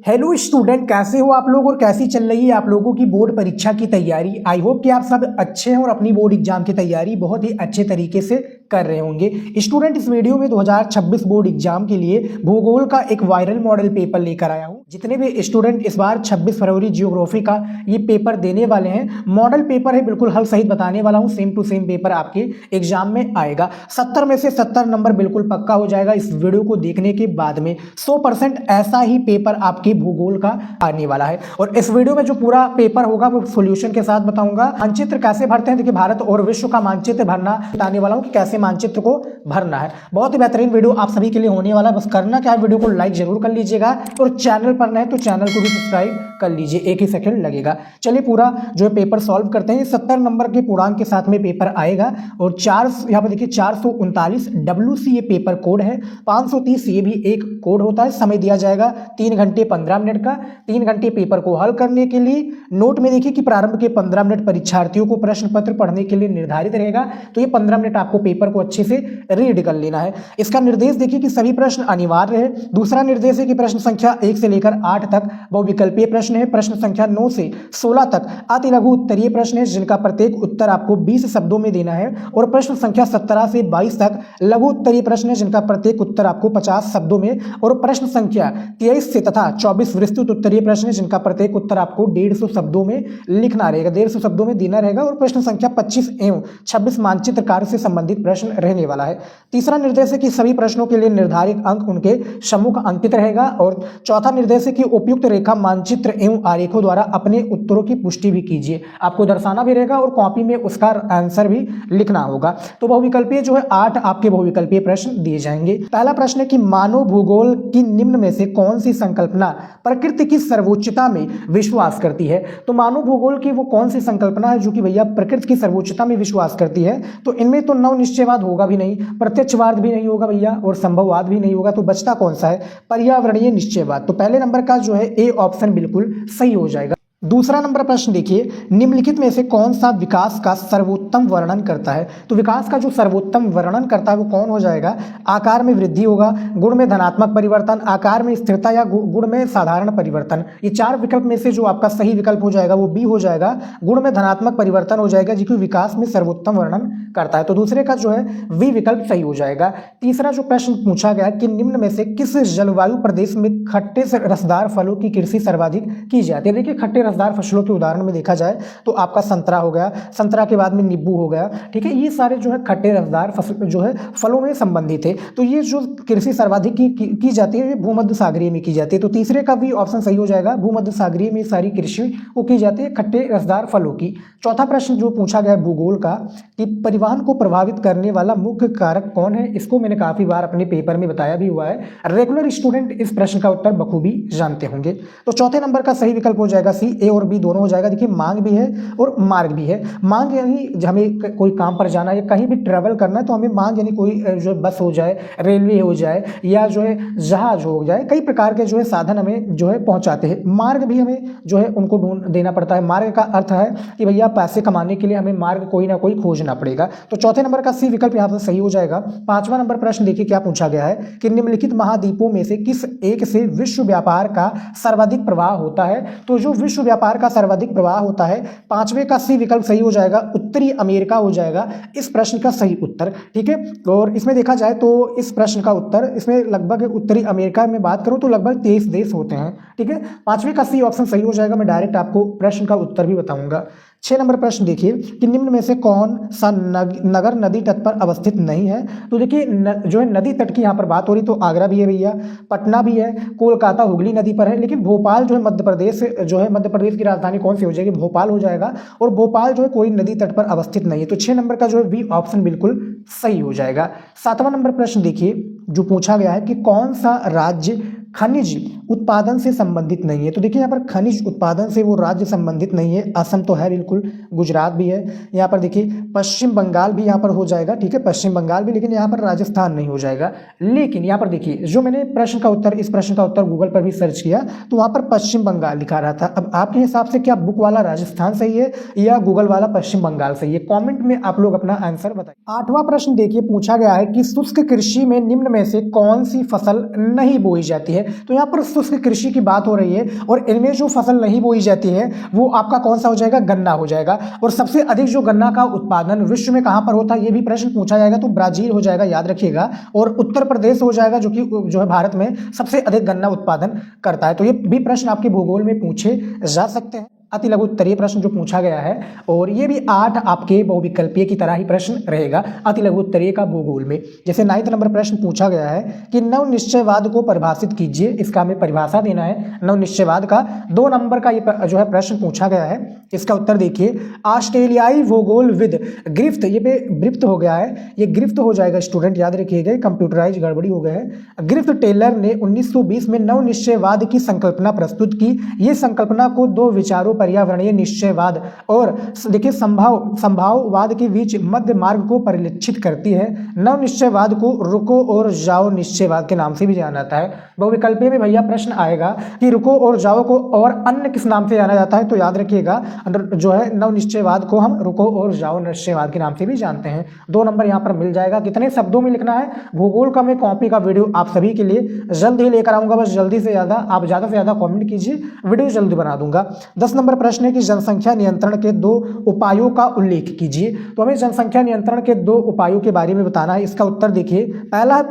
Hello student, कैसे हो आप लोग और कैसी चल रही है आप लोगों की बोर्ड परीक्षा की तैयारी। आई होप कि आप सब अच्छे हैं और अपनी बोर्ड एग्जाम की तैयारी बहुत ही अच्छे तरीके से कर रहे होंगे। स्टूडेंट, इस वीडियो में 2026 बोर्ड एग्जाम के लिए भूगोल का एक वायरल मॉडल पेपर लेकर आया हूं। जितने भी स्टूडेंट इस बार 26 फरवरी जियोग्राफी का ये पेपर देने वाले हैं, मॉडल पेपर है, बिल्कुल हल सहित बताने वाला हूं। सेम टू सेम पेपर आपके एग्जाम में आएगा। 70 में से 70 नंबर बिल्कुल पक्का हो जाएगा इस वीडियो को देखने के बाद में। 100% ऐसा ही पेपर आपके भूगोल का आने वाला है और इस वीडियो में जो पूरा पेपर होगा वो सॉल्यूशन के साथ बताऊंगा। मानचित्र कैसे भरते हैं, देखिए भारत और विश्व का मानचित्र भरना बताने वाला हूं कि कैसे मानचित्र को भरना है। बहुत ही बेहतरीन वीडियो आप सभी के लिए होने वाला है। बस करना क्या है, वीडियो को लाइक जरूर कर लीजिएगा और चैनल पर नए तो चैनल को भी सब्सक्राइब कर लीजिए, एक ही सेकंड लगेगा। चलिए पूरा जो है पेपर सॉल्व करते हैं। 70 नंबर के पूर्णांक के साथ में पेपर आएगा और यहाँ पर देखिए 439 WC ये पेपर कोड है। 530 ये भी एक कोड होता है। समय दिया जाएगा 3 घंटे 15 मिनट का। 3 घंटे पेपर को हल करने के लिए नोट में देखिए कि प्रारंभ के 15 मिनट परीक्षार्थियों को प्रश्न पत्र पढ़ने के लिए निर्धारित रहेगा। तो ये 15 मिनट आपको पेपर को अच्छे से रीड कर लेना है। इसका निर्देश देखिए कि सभी प्रश्न अनिवार्य है। दूसरा निर्देश है कि प्रश्न संख्या 1 से लेकर 8 तक बहुविकल्पीय प्रश्न है। प्रश्न संख्या 9 से 16 तक अति लघु उत्तरीय प्रश्न है, जिनका प्रत्येक उत्तर आपको 20 शब्दों में देना है। और प्रश्न संख्या 17 से 22 तक लघु उत्तरीय प्रश्न है, जिनका प्रत्येक उत्तर आपको 50 शब्दों में। और प्रश्न संख्या 23 से तथा 24 विस्तृत उत्तरीय प्रश्न है, जिनका प्रत्येक उत्तर आपको 150 शब्दों में लिखना रहेगा, 150 शब्दों में देना रहेगा। और प्रश्न संख्या 25 एवं 26 मानचित्र कार्य से संबंधित प्रश्न रहने वाला है। तीसरा निर्देश है कि सभी प्रश्नों के लिए निर्धारित अंक उनके सम्मुख अंकित रहेगा। और चौथा निर्देश है कि उपयुक्त रेखा मानचित्र एवं आरेखों द्वारा अपने उत्तरों की पुष्टि भी कीजिए। आपको दर्शाना भी रहेगा और कॉपी में उसका आंसर भी लिखना होगा। तो बहुविकल्पीय जो है 8 आपके बहुविकल्पीय प्रश्न दिए जाएंगे। पहला प्रश्न है कि मानव भूगोल की निम्न में से कौन सी संकल्पना प्रकृति की सर्वोच्चता में विश्वास करती है। तो मानव भूगोल की वो कौन सी संकल्पना है जो कि भैया प्रकृति की सर्वोच्चता में विश्वास करती है। तो इनमें तो नव निश्चयवाद होगा भी नहीं, प्रत्यक्षवाद भी नहीं होगा भैया और संभववाद भी नहीं होगा। तो बचता कौन सा है, पर्यावरणीय निश्चयवाद। तो पहले नंबर का जो है ए ऑप्शन बिल्कुल सही हो जाएगा। दूसरा नंबर प्रश्न देखिए, निम्नलिखित में से कौन सा विकास का सर्वोत्तम वर्णन करता है। तो विकास का जो सर्वोत्तम वर्णन करता है वो कौन हो जाएगा। आकार में वृद्धि होगा, गुण में धनात्मक परिवर्तन, आकार में स्थिरता या गुण में साधारण परिवर्तन। ये 4 विकल्प में से जो आपका सही विकल्प हो जाएगा वो बी हो जाएगा, गुण में धनात्मक परिवर्तन हो जाएगा, जो कि विकास में सर्वोत्तम वर्णन करता है। तो दूसरे का जो है वी विकल्प सही हो जाएगा। तीसरा जो प्रश्न पूछा गया कि निम्न में से किस जलवायु प्रदेश में खट्टे से रसदार फलों की कृषि सर्वाधिक की जाती है। देखिए खट्टे रसदार फसलों के उदाहरण में देखा जाए तो आपका संतरा हो गया, संतरा के बाद में नींबू हो गया, ठीक है। ये सारे जो है खट्टे रसदार फसल जो है फलों में संबंधित है। तो ये जो कृषि सर्वाधिक की जाती है ये भूमध्य सागरीय में की जाती है। तो तीसरे का भी ऑप्शन सही हो जाएगा, भूमध्य सागरीय में सारी कृषि वो की जाती है खट्टे रसदार फलों की। चौथा प्रश्न जो पूछा गया भूगोल का कि परिवहन को प्रभावित करने वाला मुख्य कारक कौन है। इसको मैंने काफी बार अपने पेपर में बताया भी हुआ है, रेगुलर स्टूडेंट इस प्रश्न का उत्तर बखूबी जानते होंगे। तो चौथे नंबर का सही विकल्प हो जाएगा सी, ए और बी दोनों हो जाएगा। देखिए मांग भी है और मार्ग भी है। मांग यानी हमें कोई काम पर जाना है या कहीं भी ट्रेवल करना है तो हमें मांग यानी कोई जो बस हो जाए, रेलवे हो जाए या जो है जहाज हो जाए, कई प्रकार के जो है साधन हमें जो है पहुंचाते हैं। मार्ग भी हमें जो है उनको ढूंढ देना पड़ता है। मार्ग का अर्थ है कि भैया पैसे कमाने के लिए हमें मार्ग कोई ना कोई खोजना पड़ेगा। तो चौथे नंबर का सी विकल्प यहाँ पर सही हो जाएगा। पांचवा नंबर प्रश्न देखिए क्या पूछा गया है कि निम्नलिखित महाद्वीपों में से किस एक से विश्व व्यापार का सर्वाधिक प्रवाह होता है। तो जो विश्व व्यापार का सर्वाधिक प्रवाह होता है, पांचवें का सी विकल्प सही हो जाएगा, उत्तरी अमेरिका हो जाएगा इस प्रश्न का सही उत्तर, ठीक है। और इसमें देखा जाए तो इस प्रश्न का उत्तर इसमें लगभग उत्तरी अमेरिका में बात करूं तो लगभग 23 देश होते हैं, ठीक है। पांचवें का सी ऑप्शन सही हो जाएगा। मैं डायरेक्ट आपको प्रश्न का उत्तर भी बताऊंगा। 6 नंबर प्रश्न देखिए कि निम्न में से कौन सा नगर नदी तट पर अवस्थित नहीं है। तो देखिए जो है नदी तट की यहाँ पर बात हो रही तो आगरा भी है भैया, पटना भी है, कोलकाता हुगली नदी पर है, लेकिन भोपाल जो है मध्य प्रदेश जो है, मध्य प्रदेश की राजधानी कौन सी हो जाएगी, भोपाल हो जाएगा। और भोपाल जो है कोई नदी तट पर अवस्थित नहीं है। तो 6 नंबर का जो है बी ऑप्शन बिल्कुल सही हो जाएगा। 7वां नंबर प्रश्न देखिए जो पूछा गया है कि कौन सा राज्य खनिज उत्पादन से संबंधित नहीं है। तो देखिए यहाँ पर खनिज उत्पादन से वो राज्य संबंधित नहीं है। असम तो है बिल्कुल, गुजरात भी है, यहाँ पर देखिए पश्चिम बंगाल भी यहाँ पर हो जाएगा, ठीक है, पश्चिम बंगाल भी, लेकिन यहाँ पर राजस्थान नहीं हो जाएगा। लेकिन यहाँ पर देखिए जो मैंने प्रश्न का उत्तर, इस प्रश्न का उत्तर गूगल पर भी सर्च किया तो वहाँ पर पश्चिम बंगाल लिखा रहा था। अब आपके हिसाब से क्या बुक वाला राजस्थान सही है या गूगल वाला पश्चिम बंगाल सही है, कॉमेंट में आप लोग अपना आंसर बताइए। 8वां प्रश्न देखिए पूछा गया है कि शुष्क कृषि में निम्न में से कौन सी फसल नहीं बोई जाती है। तो यहाँ पर शुष्क कृषि की बात हो रही है और इनमें जो फसल नहीं बोई जाती है वो आपका कौन सा हो जाएगा, गन्ना हो जाएगा। और सबसे अधिक जो गन्ना का उत्पादन विश्व में कहाँ पर होता है ये भी प्रश्न पूछा जाएगा, तो ब्राजील हो जाएगा, याद रखिएगा। और उत्तर प्रदेश हो जाएगा जो कि जो है भारत में सबसे अधिक गन्ना उत्पादन करता है। तो ये भी प्रश्न आपके भूगोल में पूछे जा सकते हैं। अति लघु उत्तरीय प्रश्न जो पूछा गया है, और ये भी 8 आपके बहुविकल्पीय की तरह ही प्रश्न रहेगा अति लघु उत्तरीय का भूगोल में। जैसे 9 नंबर प्रश्न पूछा गया है कि नव निश्चयवाद को परिभाषित कीजिए, इसका हमें परिभाषा देना है नव निश्चयवाद का। 2 नंबर का ये जो है प्रश्न पूछा गया है, इसका उत्तर देखिए। ऑस्ट्रेलियाई भूगोलविद ग्रिफ्थ, ये पे ग्रिफ्थ हो गया है, ये ग्रिफ्थ हो जाएगा स्टूडेंट, याद रखिएगा, कंप्यूटराइज गड़बड़ी हो गया है। ग्रिफ्थ टेलर ने 1920 में नव निश्चयवाद की संकल्पना प्रस्तुत की। ये संकल्पना को 2 विचारों, पर्यावरणीय निश्चयवाद और देखिए संभाववाद के बीच मध्य मार्ग को परिलक्षित करती है। नव निश्चयवाद को रुको और जाओ निश्चयवाद के नाम से भी जाना जाता है। बहुविकल्पीय में भैया प्रश्न आएगा कि रुको और जाओ को और अन्य किस नाम से जाना जाता है, तो याद रखिएगा जो है नव निश्चयवाद को हम रुको और जाओ निश्चयवाद के नाम से भी जानते हैं। 2 नंबर यहाँ पर मिल जाएगा। कितने शब्दों में लिखना है, भूगोल का मैं कॉपी का वीडियो आप सभी के लिए जल्द ही लेकर आऊंगा, बस जल्दी से ज़्यादा आप ज़्यादा से ज़्यादा कॉमेंट कीजिए, वीडियो जल्दी बना दूंगा। 10 नंबर प्रश्न है कि जनसंख्या नियंत्रण के 2 उपायों का उल्लेख कीजिए। तो हमें जनसंख्या नियंत्रण के 2 उपायों के बारे में बताना है। इसका उत्तर देखिए, पहला है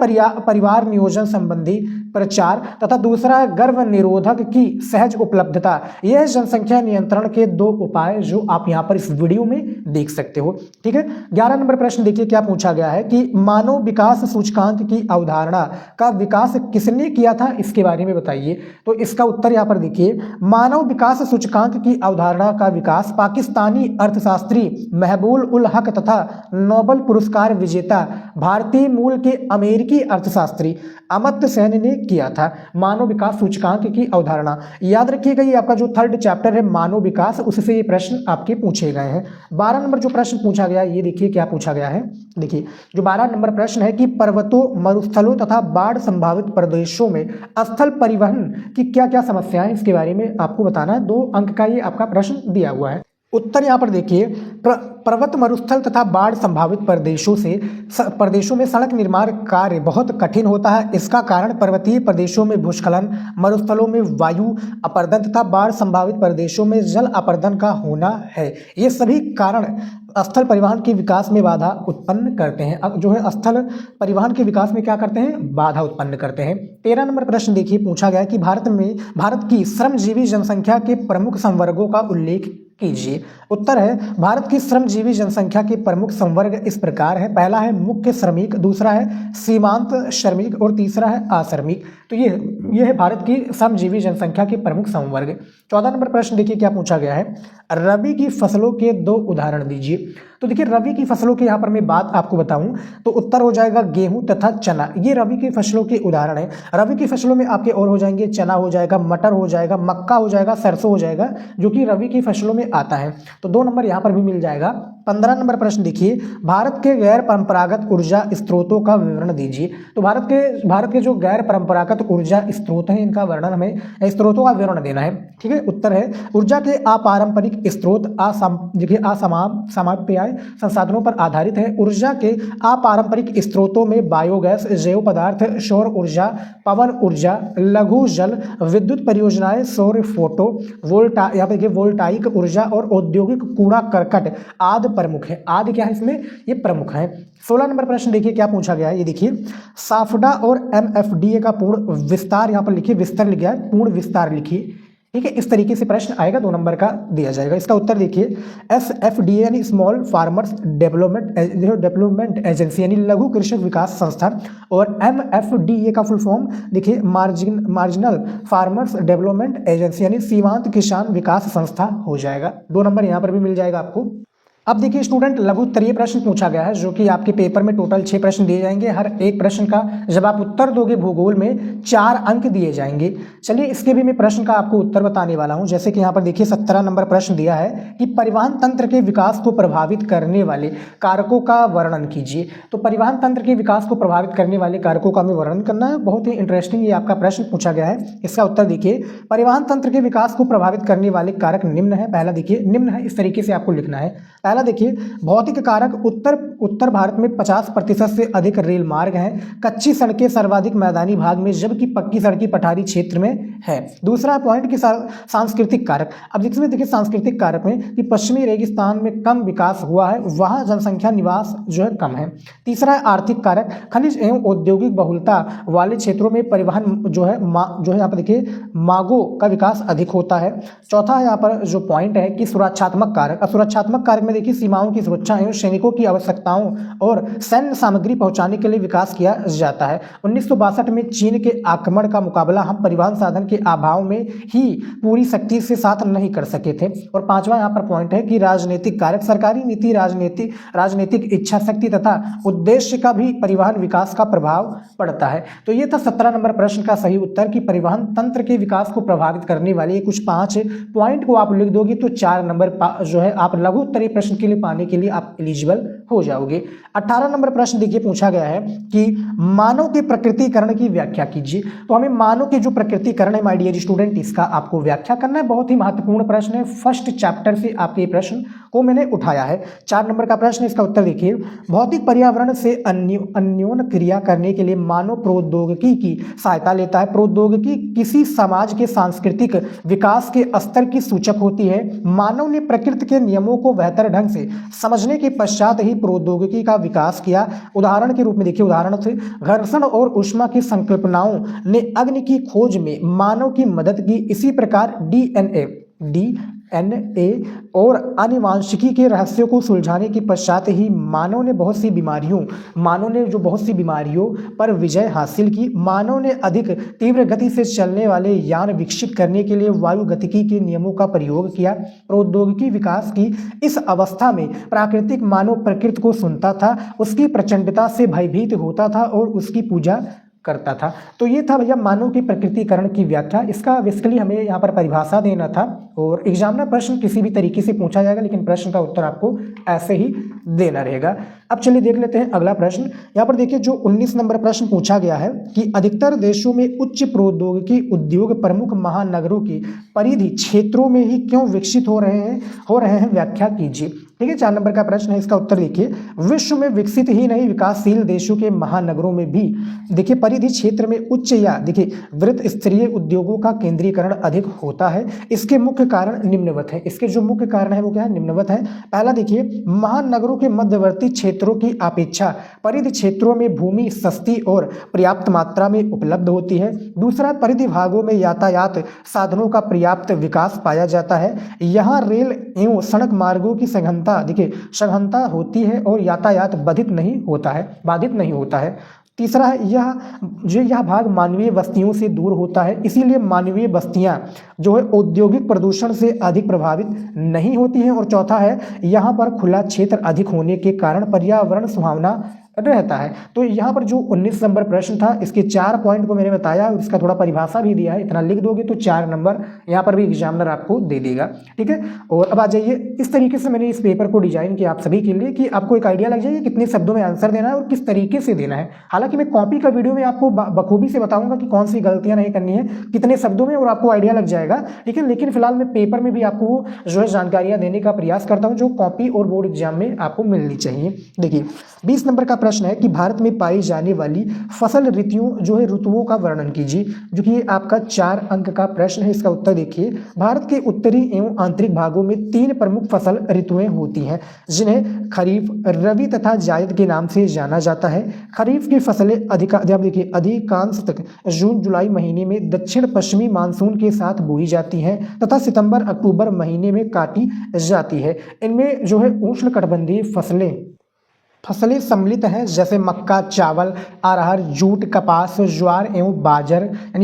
परिवार नियोजन संबंधी प्रचार तथा दूसरा है गर्भ निरोधक की सहज उपलब्धता। यह है जनसंख्या नियंत्रण के 2 उपाय जो आप यहाँ पर इस वीडियो में देख सकते हो। ठीक है। 11 नंबर प्रश्न देखिए क्या पूछा गया है कि मानव विकास सूचकांक की अवधारणा का विकास किसने किया था, इसके बारे में बताइए। तो इसका उत्तर यहाँ पर देखिए, मानव विकास सूचकांक की अवधारणा का विकास पाकिस्तानी अर्थशास्त्री महबूब उल हक तथा नोबेल पुरस्कार विजेता भारतीय मूल के अमेरिकी अर्थशास्त्री अमर्त्य सेन ने किया था। मानव विकास सूचकांक की अवधारणा, याद रखिएगा, ये आपका जो 3rd चैप्टर है मानव विकास, उससे ये प्रश्न आपके पूछे गए हैं। 12 नंबर जो प्रश्न पूछा गया है, ये देखिए क्या पूछा गया है। देखिए जो 12 नंबर प्रश्न है कि पर्वतों, मरुस्थलों तथा बाढ़ संभावित प्रदेशों में स्थल परिवहन की क्या क्या समस्याएं, इसके बारे में आपको बताना है। 2 अंक का ये आपका प्रश्न दिया हुआ है। उत्तर यहाँ पर देखिए, पर्वत, मरुस्थल तथा बाढ़ संभावित प्रदेशों में सड़क निर्माण कार्य बहुत कठिन होता है। इसका कारण पर्वतीय प्रदेशों में भूस्खलन, मरुस्थलों में वायु अपर्दन तथा बाढ़ संभावित प्रदेशों में जल अपर्दन का होना है। ये सभी कारण स्थल परिवहन के विकास में बाधा उत्पन्न करते हैं। अब जो है स्थल परिवहन के विकास में क्या करते हैं, बाधा उत्पन्न करते हैं। 13 नंबर प्रश्न देखिए पूछा गया है कि भारत की श्रमजीवी जनसंख्या के प्रमुख संवर्गों का उल्लेख कीजिए। उत्तर है, भारत की श्रमजीवी जनसंख्या के प्रमुख संवर्ग इस प्रकार है। पहला है मुख्य श्रमिक, दूसरा है सीमांत श्रमिक और तीसरा है अश्रमिक। तो ये है भारत की श्रमजीवी जनसंख्या के प्रमुख संवर्ग। 14 नंबर प्रश्न देखिए क्या पूछा गया है, रबी की फसलों के 2 उदाहरण दीजिए। तो देखिए रबी की फसलों के यहाँ पर मैं बात आपको बताऊं तो उत्तर हो जाएगा गेहूं तथा चना। ये रबी की फसलों के उदाहरण है। रबी की फसलों में आपके और हो जाएंगे, चना हो जाएगा, मटर हो जाएगा, मक्का हो जाएगा, सरसों हो जाएगा, जो कि रबी की फसलों में आता है। तो 2 नंबर यहाँ पर भी मिल जाएगा। 15 नंबर प्रश्न देखिए, भारत के गैर परंपरागत ऊर्जा स्रोतों का विवरण दीजिए। तो भारत के जो गैर परंपरागत ऊर्जा स्रोत हैं, इनका वर्णन, हमें स्रोतों का विवरण देना है। ठीक है। उत्तर है, ऊर्जा के अपारंपरिक स्रोत असामान्य संसाधनों पर आधारित है। ऊर्जा के अपारंपरिक स्रोतों में बायोगैस, जैव पदार्थ, सौर ऊर्जा, पवन ऊर्जा, लघु जल विद्युत परियोजनाएं, सौर फोटो वोल्टाइक ऊर्जा और औद्योगिक कूड़ा करकट आदि प्रमुख है। आदि क्या है इसमें, ये प्रमुख है। 16 नंबर प्रश्न देखिए क्या पूछा गया है, ये देखिए, साफडा और MFDA का पूर्ण विस्तार यहाँ पर लिखिए, विस्तार लिख गया है, पूर्ण विस्तार लिखिए। ठीक है, इस तरीके से प्रश्न आएगा, 2 नंबर का दिया जाएगा। इसका उत्तर देखिए, SFDA यानी स्मॉल फार्मर्स डेवलपमेंट एजेंसी यानी लघु कृषक विकास संस्था, और MFDA का फुल फॉर्म देखिए, मार्जिनल फार्मर्स डेवलपमेंट एजेंसी यानी सीमांत किसान विकास संस्था हो जाएगा। 2 नंबर यहाँ पर भी मिल जाएगा आपको। अब देखिए स्टूडेंट, लघु उत्तरीय प्रश्न पूछा गया है, जो कि आपके पेपर में टोटल 6 प्रश्न दिए जाएंगे। हर एक प्रश्न का जब आप उत्तर दोगे भूगोल में 4 अंक दिए जाएंगे। चलिए इसके भी मैं प्रश्न का आपको उत्तर बताने वाला हूं। जैसे कि यहाँ पर देखिए 17 नंबर प्रश्न दिया है कि परिवहन तंत्र के विकास को प्रभावित करने वाले कारकों का वर्णन कीजिए। तो परिवहन तंत्र के विकास को प्रभावित करने वाले कारकों का हमें वर्णन करना है। बहुत ही इंटरेस्टिंग ये आपका प्रश्न पूछा गया है। इसका उत्तर देखिए, परिवहन तंत्र के विकास को प्रभावित करने वाले कारक निम्न है। पहला देखिए, निम्न है, इस तरीके से आपको लिखना है। पहला देखिए, भौतिक कारक उत्तर भारत में 50% से अधिक रेल मार्ग हैं, कच्ची सड़कें सर्वाधिक मैदानी भाग में, जबकि पक्की सड़कें पठारी क्षेत्र में है। दूसरा पॉइंट कि सांस्कृतिक कारक, अब जिसमें देखिए सांस्कृतिक कारक में कि पश्चिमी रेगिस्तान में कम विकास हुआ है, वहाँ जनसंख्या निवास जो है कम है। तीसरा है आर्थिक कारक, खनिज एवं औद्योगिक बहुलता वाले क्षेत्रों में परिवहन जो है यहाँ पर देखिए मार्गों का विकास अधिक होता है। चौथा यहाँ पर जो पॉइंट है कि सुरक्षात्मक कारक, अब सुरक्षात्मक कारक में देखिए सीमाओं की सुरक्षा एवं सैनिकों की आवश्यकताओं और सैन्य सामग्री पहुंचाने के लिए विकास किया जाता है। 1962 में चीन के आक्रमण का मुकाबला हम परिवहन साधन के अभाव में ही पूरी शक्ति से साथ नहीं कर सके थे। और पांचवा यहाँ पर पॉइंट है कि राजनीतिक कारक, सरकारी नीति, राजनीतिक इच्छा शक्ति तथा उद्देश्य का भी परिवहन विकास का प्रभाव पड़ता है। तो ये था 17 नंबर प्रश्न का सही उत्तर कि परिवहन तंत्र के विकास को प्रभावित करने वाले कुछ 5 पॉइंट को आप लिख दोगे तो 4 नंबर जो है आप लघु उत्तरीय प्रश्न के लिए पाने के लिए आप एलिजिबल हो जाओगे। 18 नंबर प्रश्न देखिए पूछा गया है कि मानव के प्रकृतिकरण की व्याख्या कीजिए। तो हमें मानव के जो प्रकृतिकरण है माय डियर स्टूडेंट, इसका आपको व्याख्या करना है। बहुत ही महत्वपूर्ण प्रश्न है, फर्स्ट चैप्टर से आपके प्रश्न को मैंने उठाया है। 4 नंबर का प्रश्न, इसका उत्तर देखिए, भौतिक पर्यावरण से अन्योन क्रिया करने के लिए मानव प्रौद्योगिकी की सहायता लेता है। प्रौद्योगिकी किसी समाज के सांस्कृतिक विकास के स्तर की सूचक होती है। मानव ने प्रकृति के नियमों को बेहतर ढंग से समझने के पश्चात ही प्रौद्योगिकी का विकास किया। उदाहरण के रूप में देखिए, उदाहरण से घर्षण और ऊष्मा की संकल्पनाओं ने अग्नि की खोज में मानव की मदद की। इसी प्रकार डीएनए और आनुवांशिकी के रहस्यों को सुलझाने के पश्चात ही मानव ने बहुत सी बीमारियों पर विजय हासिल की। मानव ने अधिक तीव्र गति से चलने वाले यान विकसित करने के लिए वायु गतिकी के नियमों का प्रयोग किया। प्रौद्योगिकी विकास की इस अवस्था में प्राकृतिक मानव प्रकृति को सुनता था, उसकी प्रचंडता से भयभीत होता था और उसकी पूजा करता था। तो ये था भैया मानव की प्रकृतिकरण की व्याख्या। इसका बेसिकली हमें यहाँ पर परिभाषा देना था और एग्जामिनर प्रश्न किसी भी तरीके से पूछा जाएगा, लेकिन प्रश्न का उत्तर आपको ऐसे ही देना रहेगा। अब चलिए देख लेते हैं अगला प्रश्न। यहाँ पर देखिए जो 19 नंबर प्रश्न पूछा गया है कि अधिकतर देशों में उच्च प्रौद्योगिकी उद्योग प्रमुख महानगरों की परिधि क्षेत्रों में ही क्यों विकसित हो रहे हैं, व्याख्या कीजिए। ठीक है, 4 नंबर का प्रश्न है, इसका उत्तर देखिए, विश्व में विकसित ही नहीं विकासशील देशों के महानगरों में भी देखिए परिधि क्षेत्र में उच्च या देखिए वृत्त स्तरीय उद्योगों का केंद्रीकरण अधिक होता है। इसके मुख्य कारण निम्नवत है। इसके जो मुख्य कारण है वो क्या है, निम्नवत है। पहला देखिए, महानगरों के मध्यवर्ती क्षेत्रों की अपेक्षा परिधि क्षेत्रों में भूमि सस्ती और पर्याप्त मात्रा में उपलब्ध होती है। दूसरा, परिधि भागों में यातायात साधनों का पर्याप्त विकास पाया जाता है। यहाँ रेल एवं सड़क मार्गों की सघनता होती है और यातायात बाधित नहीं होता है। तीसरा है, यह भाग मानवीय बस्तियों से दूर होता है, इसीलिए मानवीय बस्तियां जो है औद्योगिक प्रदूषण से अधिक प्रभावित नहीं होती हैं। और चौथा है, यहाँ पर खुला क्षेत्र अधिक होने के कारण पर्यावरण सुहावना रहता है। तो यहाँ पर जो 19 नंबर प्रश्न था, इसके 4 पॉइंट को मैंने बताया और इसका थोड़ा परिभाषा भी दिया है। इतना लिख दोगे तो 4 नंबर यहाँ पर भी एग्जामिनर आपको दे देगा। ठीक है, और अब आ जाइए, इस तरीके से मैंने इस पेपर को डिजाइन किया आप सभी के लिए कि आपको एक आइडिया लग जाए कितने शब्दों में आंसर देना है और किस तरीके से देना है। हालांकि मैं कॉपी का वीडियो में आपको बखूबी से बताऊंगा कि कौन सी गलतियां नहीं करनी है, कितने शब्दों में, और आपको आइडिया लग जाएगा। ठीक है, लेकिन फिलहाल मैं पेपर में भी आपको जो है जानकारियां देने का प्रयास करता हूँ जो कॉपी और बोर्ड एग्जाम में आपको मिलनी चाहिए। देखिए 20 नंबर का प्रश्न है कि भारत में पाई जाने वाली फसल ऋतुओं का वर्णन कीजिए, जो कि आपका 4 अंक का प्रश्न है। इसका उत्तर देखिए, भारत के उत्तरी एवं आंतरिक भागों में 3 प्रमुख फसल ऋतुएं होती हैं, जिन्हें खरीफ, रबी तथा जायद के नाम से जाना जाता है। खरीफ की फसलें अधिकांशतः जून जुलाई महीने में दक्षिण पश्चिमी मानसून के साथ बोई जाती हैं तथा सितंबर अक्टूबर महीने में काटी जाती है। इनमें जो है उष्णकटिबंधीय फसलें सम्मिलित हैं, जैसे मक्का, चावल, अरहर, जूट, कपास, ज्वार एवं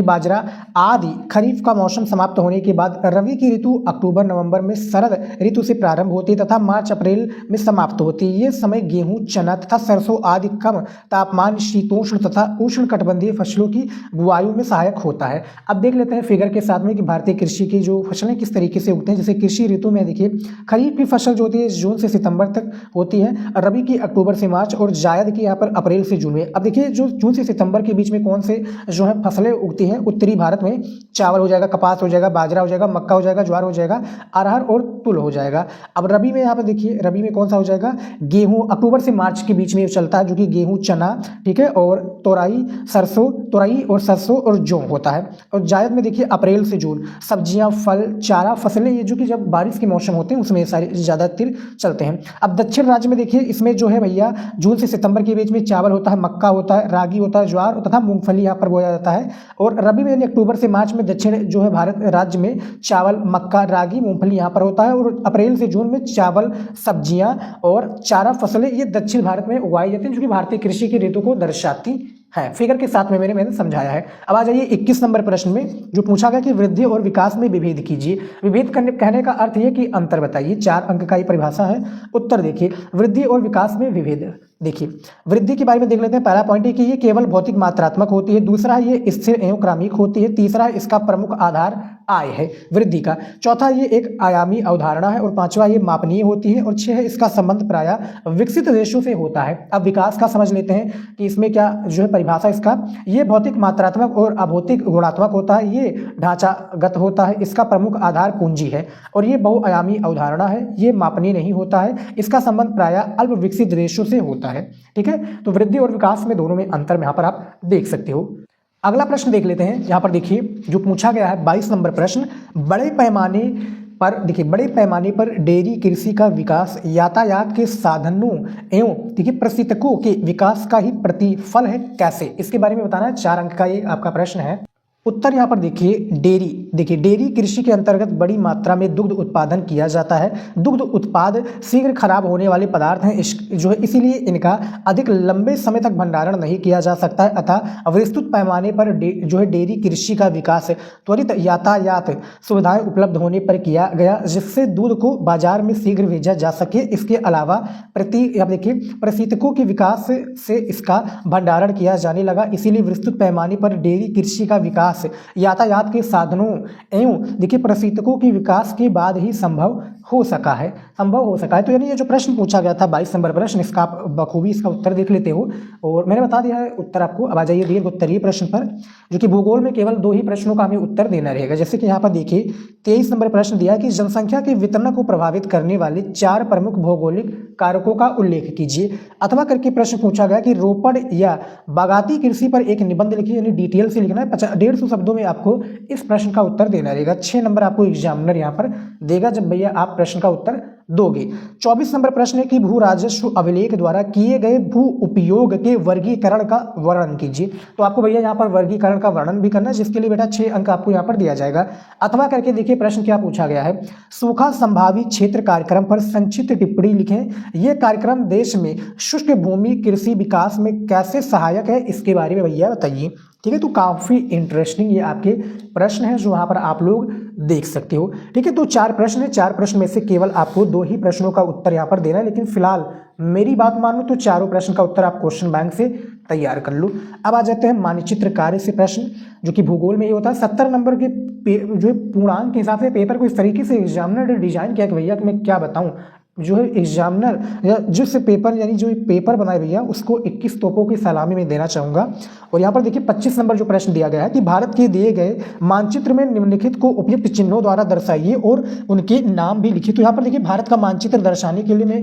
बाजरा आदि। खरीफ का मौसम समाप्त होने के बाद रबी की ऋतु अक्टूबर नवंबर में शरद ऋतु से प्रारंभ होती है तथा मार्च अप्रैल में समाप्त होती है। ये समय गेहूं, चना तथा सरसों आदि कम तापमान, शीतोष्ण तथा उष्णकटिबंधीय फसलों की बुआई में सहायक होता है। अब देख लेते हैं फिगर के साथ में कि भारतीय कृषि की जो फसलें किस तरीके से उगते हैं। जैसे कृषि ऋतु में देखिए, खरीफ की फसल जो होती है जून से सितंबर तक होती है, रबी की अक्टूबर अक्टूबर से मार्च, और जायद की यहाँ पर अप्रैल से जून में। अब देखिए जो जून से सितंबर के बीच में कौन से जो है फसलें उगती हैं उत्तरी भारत में, चावल हो जाएगा, कपास हो जाएगा, बाजरा हो जाएगा, मक्का हो जाएगा, ज्वार हो जाएगा, अरहर और तुल हो जाएगा। अब रबी में यहाँ पर देखिए, रबी में कौन सा हो जाएगा, गेहूं अक्टूबर से मार्च के बीच में चलता है, जो कि गेहूं, चना, ठीक है, और तोरई, सरसों, तोरई और सरसों और जौ होता है। और जायद में देखिए अप्रैल से जून, सब्जियां, फल, चारा फसलें, ये जो कि जब बारिश के मौसम होते हैं उसमें सारे ज़्यादातर चलते हैं। अब दक्षिण राज्य में देखिए, इसमें जो है भैया जून से सितंबर के बीच में चावल होता है, मक्का होता है, रागी होता है, ज्वार तथा मूंगफली यहाँ पर बोया जाता है। और रबी में यानी अक्टूबर से मार्च में दक्षिण जो है भारत राज्य में चावल, मक्का, रागी, मूंगफली यहाँ पर होता है। और अप्रैल से जून में चावल, सब्जियां और चारा फसलें ये दक्षिण भारत में उगाई जाती हैं, जो कि भारतीय कृषि की ऋतु को दर्शाती है। फिगर के साथ में मैंने समझाया है। अब आ जाइए 21 नंबर प्रश्न में, जो पूछा गया कि वृद्धि और विकास में विभेद कीजिए। विभेद करने कहने का अर्थ ये कि अंतर बताइए। 4 अंक का ये परिभाषा है। उत्तर देखिए, वृद्धि और विकास में विभेद। देखिए वृद्धि के बारे में देख लेते हैं। पहला पॉइंट है कि ये केवल भौतिक मात्रात्मक होती है। दूसरा है ये स्थिर एवं क्रमिक होती है। तीसरा है इसका प्रमुख आधार आय है वृद्धि का। चौथा ये एक आयामी अवधारणा है। और पांचवा ये मापनीय होती है। और 6 है इसका संबंध प्रायः विकसित देशों से होता है। अब विकास का समझ लेते हैं कि इसमें क्या जो है परिभाषा इसका, ये भौतिक मात्रात्मक और अभौतिक गुणात्मक होता है। ये ढांचागत होता है। इसका प्रमुख आधार पूंजी है। और ये बहुआयामी अवधारणा है। ये मापनीय नहीं होता है। इसका संबंध प्रायः अल्प विकसित देशों से होता है। ठीक है, तो वृद्धि और विकास में दोनों में अंतर में यहाँ पर आप देख सकते हो। अगला प्रश्न देख लेते हैं। यहाँ पर देखिए जो पूछा गया है 22 नंबर प्रश्न, बड़े पैमाने पर देखिए, बड़े पैमाने पर डेयरी कृषि का विकास यातायात के साधनों एवं देखिए प्रशिक्षकों के विकास का ही प्रतिफल है, कैसे? इसके बारे में बताना है। 4 अंक का ये आपका प्रश्न है। उत्तर यहाँ पर देखिए डेयरी। देखिए डेयरी कृषि के अंतर्गत बड़ी मात्रा में दुग्ध उत्पादन किया जाता है। दुग्ध उत्पाद शीघ्र खराब होने वाले पदार्थ हैं जो है, इसीलिए इनका अधिक लंबे समय तक भंडारण नहीं किया जा सकता है। अतः विस्तृत पैमाने पर जो है डेयरी कृषि का विकास त्वरित यातायात सुविधाएं उपलब्ध होने पर किया गया, जिससे दूध को बाजार में शीघ्र भेजा जा सके। इसके अलावा देखिए प्रशिक्षकों के विकास से इसका भंडारण किया जाने लगा। इसीलिए विस्तृत पैमाने पर डेयरी कृषि का विकास यातायात के साधनों एवं देखिए प्रशिक्षकों के विकास के बाद ही संभव हो सका है। तो यानी ये जो प्रश्न पूछा गया था 22 नंबर प्रश्न, इसका आप बखूबी इसका उत्तर देख लेते हो। और मैंने बता दिया है उत्तर आपको। अब आ जाइए दीर्घ उत्तरीय प्रश्न पर, जो कि भूगोल में केवल 2 ही प्रश्नों का हमें उत्तर देना रहेगा। जैसे कि यहाँ पर देखिए 23 नंबर प्रश्न दिया कि जनसंख्या के वितरण को प्रभावित करने वाले 4 प्रमुख भौगोलिक कारकों का उल्लेख कीजिए। अथवा करके प्रश्न पूछा गया कि रोपड़ या बागाती कृषि पर एक निबंध लिखिए, यानी डिटेल से लिखना है। 150 शब्दों में आपको इस प्रश्न का उत्तर देना रहेगा। 6 नंबर आपको एग्जामिनर यहाँ पर देगा जब भैया आप प्रश्न का उत्तर दोगे। 24 नंबर प्रश्न है कि भू राजस्व अभिलेख द्वारा किए गए भू उपयोग के वर्गीकरण का वर्णन कीजिए। तो आपको भैया यहाँ पर वर्गीकरण का वर्णन भी करना है, जिसके लिए बेटा 6 अंक आपको यहाँ पर दिया जाएगा। अथवा करके देखिए प्रश्न क्या पूछा गया है, सूखा संभावित क्षेत्र कार्यक्रम पर संक्षिप्त टिप्पणी लिखें। यह कार्यक्रम देश में शुष्क भूमि कृषि विकास में कैसे सहायक है, इसके बारे में भैया बताइए। ठीक है, तो काफ़ी इंटरेस्टिंग ये आपके प्रश्न है जो वहाँ पर आप लोग देख सकते हो। ठीक है, तो 4 प्रश्न है। 4 प्रश्न में से केवल आपको 2 ही प्रश्नों का उत्तर यहाँ पर देना है। लेकिन फिलहाल मेरी बात मानो तो चारों प्रश्न का उत्तर आप क्वेश्चन बैंक से तैयार कर लो। अब आ जाते हैं मानचित्र कार्य से प्रश्न, जो कि भूगोल में ये होता है। 70 नंबर के जो पूर्णांक के हिसाब से पेपर को इस तरीके से एग्जामिनर ने डिजाइन किया कि भैया कि मैं क्या बताऊँ, जो है एग्जामिनर या जिस पेपर यानी जो पेपर बनाए भैया उसको 21 तोपों की सलामी में देना चाहूँगा। और यहाँ पर देखिए 25 नंबर जो प्रश्न दिया गया है कि भारत के दिए गए मानचित्र में निम्नलिखित को उपयुक्त चिन्हों द्वारा दर्शाइए और उनके नाम भी लिखिए। तो यहाँ पर देखिए भारत का मानचित्र दर्शाने के लिए मैं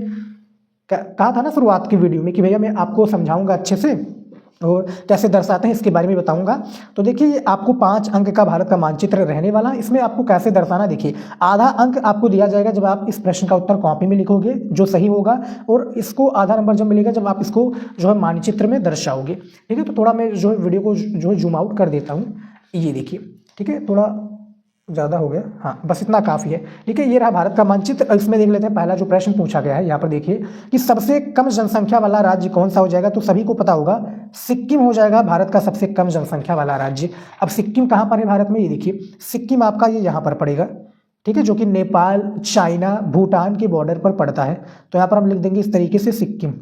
कहा था ना शुरुआत की वीडियो में कि भैया मैं आपको समझाऊंगा अच्छे से और कैसे दर्शाते हैं इसके बारे में बताऊंगा। तो देखिए आपको 5 अंक का भारत का मानचित्र रहने वाला है। इसमें आपको कैसे दर्शाना, देखिए आधा अंक आपको दिया जाएगा जब आप इस प्रश्न का उत्तर कॉपी में लिखोगे जो सही होगा, और इसको आधा नंबर जब मिलेगा जब आप इसको जो है मानचित्र में दर्शाओगे। ठीक है, तो थोड़ा मैं जो है वीडियो को जो है जूम आउट कर देता हूँ। ये देखिए, ठीक है, थोड़ा ज़्यादा हो गया, हाँ बस इतना काफ़ी है। ठीक है, ये रहा भारत का मानचित्र। इसमें देख लेते हैं पहला जो प्रश्न पूछा गया है। यहाँ पर देखिए कि सबसे कम जनसंख्या वाला राज्य कौन सा हो जाएगा, तो सभी को पता होगा सिक्किम हो जाएगा भारत का सबसे कम जनसंख्या वाला राज्य। अब सिक्किम कहाँ पर है भारत में, ये देखिए सिक्किम आपका ये यहाँ पर पड़ेगा। ठीक है, जो कि नेपाल, चाइना, भूटान के बॉर्डर पर पड़ता है। तो यहाँ पर हम लिख देंगे इस तरीके से सिक्किम।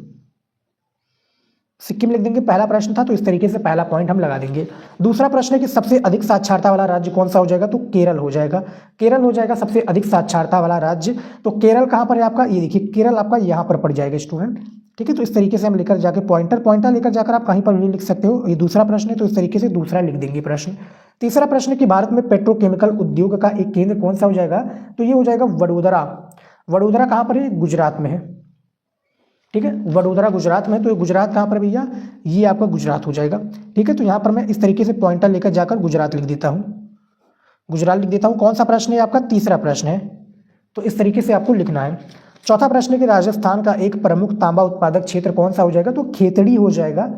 सिक्किम लिख देंगे, पहला प्रश्न था तो इस तरीके से पहला पॉइंट हम लगा देंगे। दूसरा प्रश्न है कि सबसे अधिक साक्षरता वाला राज्य कौन सा हो जाएगा, तो केरल हो जाएगा। केरल हो जाएगा सबसे अधिक साक्षरता वाला राज्य। तो केरल कहाँ पर है आपका, ये देखिए केरल आपका यहाँ पर पड़ जाएगा स्टूडेंट, ठीक है। तो इस तरीके से हम लेकर जाके पॉइंटर लेकर जाकर आप कहीं पर भी लिख सकते हो। ये दूसरा प्रश्न है तो इस तरीके से दूसरा लिख देंगे प्रश्न। तीसरा प्रश्न है कि भारत में पेट्रोकेमिकल उद्योग का एक केंद्र कौन सा हो जाएगा, तो ये हो जाएगा वडोदरा। वडोदरा कहाँ पर है, गुजरात में है, ठीक है। वडोदरा गुजरात में, तो ये गुजरात कहाँ पर भैया, ये आपका गुजरात हो जाएगा, ठीक है। तो यहाँ पर मैं इस तरीके से पॉइंटर लेकर जाकर गुजरात लिख देता हूँ, गुजरात लिख देता हूँ। कौन सा प्रश्न है आपका, तीसरा प्रश्न है, तो इस तरीके से आपको लिखना है। चौथा प्रश्न है कि राजस्थान का एक प्रमुख तांबा उत्पादक क्षेत्र कौन सा हो जाएगा, तो खेतड़ी हो जाएगा,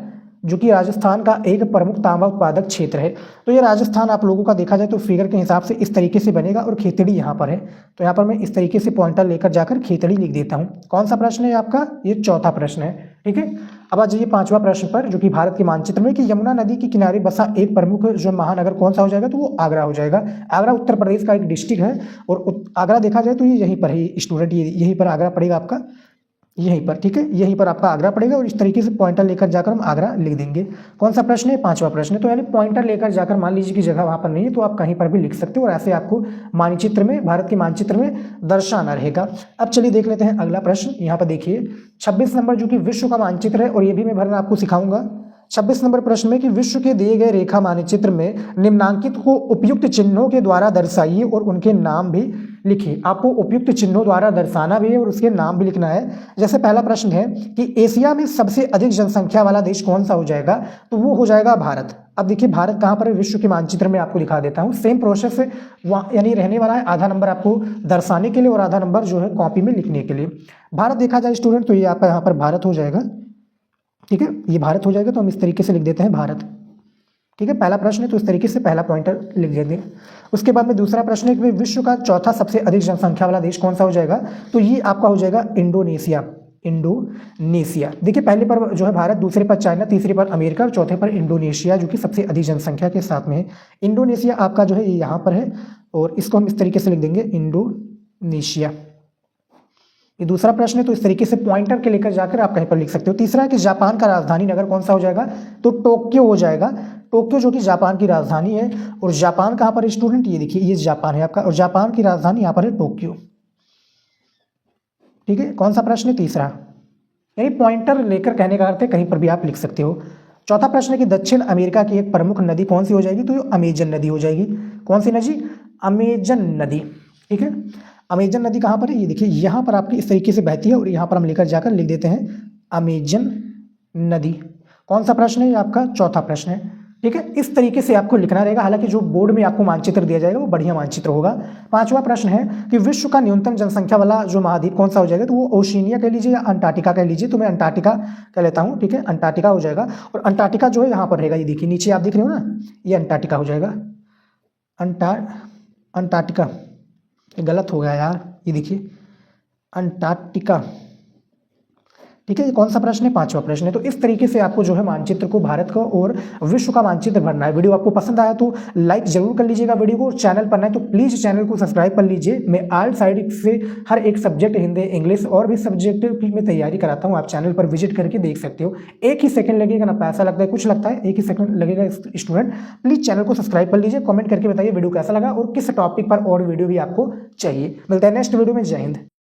जो कि राजस्थान का एक प्रमुख तांबा उत्पादक क्षेत्र है। तो ये राजस्थान आप लोगों का देखा जाए तो फिगर के हिसाब से इस तरीके से बनेगा और खेतड़ी यहाँ पर है। तो यहाँ पर मैं इस तरीके से पॉइंटर लेकर जाकर खेतड़ी लिख देता हूँ। कौन सा प्रश्न है आपका, ये चौथा प्रश्न है, ठीक है। अब आ जाइए पांचवा प्रश्न पर, जो कि भारत के मानचित्र में कि यमुना नदी के किनारे बसा एक प्रमुख जो महानगर कौन सा हो जाएगा, तो वो आगरा हो जाएगा। आगरा उत्तर प्रदेश का एक डिस्ट्रिक्ट है और आगरा देखा जाए तो ये यहीं पर है स्टूडेंट, ये यहीं पर आगरा पड़ेगा आपका, यहीं पर, ठीक है, यहीं पर आपका आगरा पड़ेगा। और इस तरीके से पॉइंटर लेकर जाकर हम आगरा लिख देंगे। कौन सा प्रश्न है, पांचवा प्रश्न है। तो यानी पॉइंटर लेकर जाकर, मान लीजिए कि जगह वहां पर नहीं है तो आप कहीं पर भी लिख सकते हो और ऐसे आपको मानचित्र में, भारत के मानचित्र में दर्शाना रहेगा। अब चलिए देख लेते हैं अगला प्रश्न। यहाँ पर देखिए 26 नंबर, जो कि विश्व का मानचित्र है और ये भी मैं भरना आपको सिखाऊंगा। 26 नंबर प्रश्न में कि विश्व के दिए गए रेखा मानचित्र में निम्नांकित को उपयुक्त चिन्हों के द्वारा दर्शाइए और उनके नाम भी लिखिए। आपको उपयुक्त चिन्हों द्वारा दर्शाना भी है और उसके नाम भी लिखना है। जैसे पहला प्रश्न है कि एशिया में सबसे अधिक जनसंख्या वाला देश कौन सा हो जाएगा, तो वो हो जाएगा भारत। अब देखिए भारत कहाँ पर है, विश्व के मानचित्र में आपको दिखा देता हूँ। सेम प्रोसेस है, यानी रहने वाला है आधा नंबर आपको दर्शाने के लिए और आधा नंबर जो है कॉपी में लिखने के लिए। भारत देखा जाए स्टूडेंट तो ये आपका यहाँ पर भारत हो जाएगा, ठीक है, ये भारत हो जाएगा। तो हम इस तरीके से लिख देते हैं भारत, ठीक है। पहला प्रश्न है तो इस तरीके से पहला पॉइंटर लिख देंगे। उसके बाद में दूसरा प्रश्न है कि विश्व का चौथा सबसे अधिक जनसंख्या वाला देश कौन सा हो जाएगा, तो ये आपका हो जाएगा इंडोनेशिया। इंडोनेशिया देखिए, पहले पर जो है भारत, दूसरे पर चाइना, तीसरे पर अमेरिका और चौथे पर इंडोनेशिया, जो कि सबसे अधिक जनसंख्या के साथ में है। इंडोनेशिया आपका जो है ये यहाँ पर है और इसको हम इस तरीके से लिख देंगे इंडोनेशिया। ये दूसरा प्रश्न है तो इस तरीके से पॉइंटर के लेकर जाकर आप कहीं पर लिख सकते हो। तीसरा है कि जापान का राजधानी नगर कौन सा हो जाएगा, तो टोक्यो हो जाएगा। टोक्यो जो कि जापान की राजधानी है और जापान कहाँ पर है स्टूडेंट, ये देखिए ये जापान है आपका और जापान की राजधानी यहाँ पर है टोक्यो, ठीक है। कौन सा प्रश्न है, तीसरा, यानी पॉइंटर लेकर कहने का अर्थ है कहीं पर भी आप लिख सकते हो। चौथा प्रश्न है कि दक्षिण अमेरिका की एक प्रमुख नदी कौन सी हो जाएगी, तो अमेजन नदी हो जाएगी। कौन सी नदी, अमेजन नदी, ठीक है। अमेजन नदी कहाँ पर है, ये देखिए यहाँ पर आपकी इस तरीके से बहती है और यहाँ पर हम लेकर जाकर लिख देते हैं अमेजन नदी। कौन सा प्रश्न है, ये आपका चौथा प्रश्न है, ठीक है। इस तरीके से आपको लिखना रहेगा। हालांकि जो बोर्ड में आपको मानचित्र दिया जाएगा वो बढ़िया मानचित्र होगा। पांचवा प्रश्न है कि विश्व का न्यूनतम जनसंख्या वाला जो महाद्वीप कौन सा हो जाएगा, तो वो ओशिनिया कह लीजिए या अंटार्कटिका कह लीजिए। तो मैं अंटार्कटिका कह लेता हूँ, ठीक है, अंटार्कटिका हो जाएगा। और अंटार्कटिका जो है यहाँ पर रहेगा, ये देखिए नीचे आप देख रहे हो ना, ये अंटार्कटिका हो जाएगा। अंटार्कटिका, ये गलत हो गया यार, ये देखिए अंटार्कटिका, ठीक है। कौन सा प्रश्न है, पांचवा प्रश्न है। तो इस तरीके से आपको जो है मानचित्र को, भारत का और विश्व का मानचित्र भरना है। वीडियो आपको पसंद आया तो लाइक जरूर कर लीजिएगा वीडियो को। चैनल पर नए तो प्लीज चैनल को सब्सक्राइब कर लीजिए। मैं ऑल साइड से हर एक सब्जेक्ट, हिंदी, इंग्लिश और भी सब्जेक्ट की मैं तैयारी कराता हूँ। आप चैनल पर विजिट करके देख सकते हो। एक ही सेकंड लगेगा, ना पैसा लगता है कुछ लगता है, एक ही सेकंड लगेगा। स्टूडेंट प्लीज चैनल को सब्सक्राइब कर लीजिए। कमेंट करके बताइए वीडियो कैसा लगा और किस टॉपिक पर और वीडियो भी आपको चाहिए। मिलता है नेक्स्ट वीडियो में। जय हिंद।